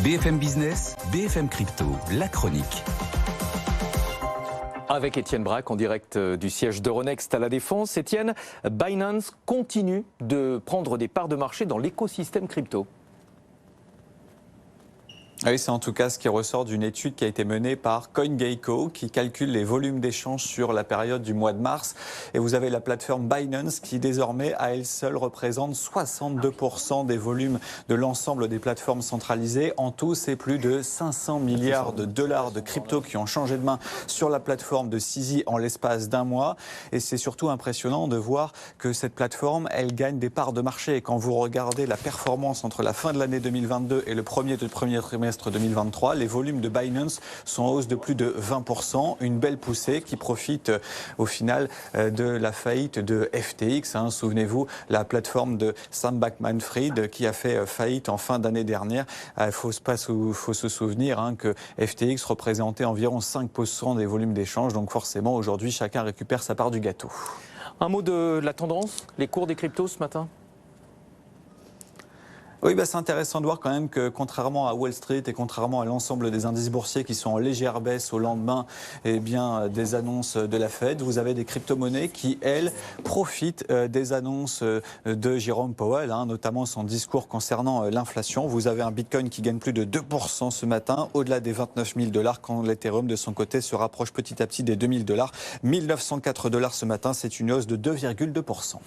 BFM Business, BFM Crypto, la chronique. Avec Étienne Braque en direct du siège d'Euronext à la Défense. Étienne, Binance continue de prendre des parts de marché dans l'écosystème crypto. Oui, c'est en tout cas ce qui ressort d'une étude qui a été menée par CoinGecko qui calcule les volumes d'échanges sur la période du mois de mars. Et vous avez la plateforme Binance qui désormais à elle seule représente 62% des volumes de l'ensemble des plateformes centralisées. En tout, c'est plus de 500 milliards de dollars de crypto qui ont changé de main sur la plateforme de CZ en l'espace d'un mois. Et c'est surtout impressionnant de voir que cette plateforme, elle gagne des parts de marché. Et quand vous regardez la performance entre la fin de l'année 2022 et le premier trimestre 2023, les volumes de Binance sont en hausse de plus de 20%, une belle poussée qui profite au final de la faillite de FTX. Souvenez-vous, la plateforme de Sam Bankman-Fried qui a fait faillite en fin d'année dernière. Il faut se souvenir que FTX représentait environ 5% des volumes d'échange, donc forcément aujourd'hui chacun récupère sa part du gâteau. Un mot de la tendance, les cours des cryptos ce matin ? Oui, c'est intéressant de voir quand même que contrairement à Wall Street et contrairement à l'ensemble des indices boursiers qui sont en légère baisse au lendemain des annonces de la Fed, vous avez des crypto-monnaies qui, elles, profitent des annonces de Jérôme Powell, notamment son discours concernant l'inflation. Vous avez un Bitcoin qui gagne plus de 2% ce matin, au-delà des 29 000 $, quand l'Ethereum de son côté se rapproche petit à petit des 2 000 $. 1 904 $ ce matin, c'est une hausse de 2,2%.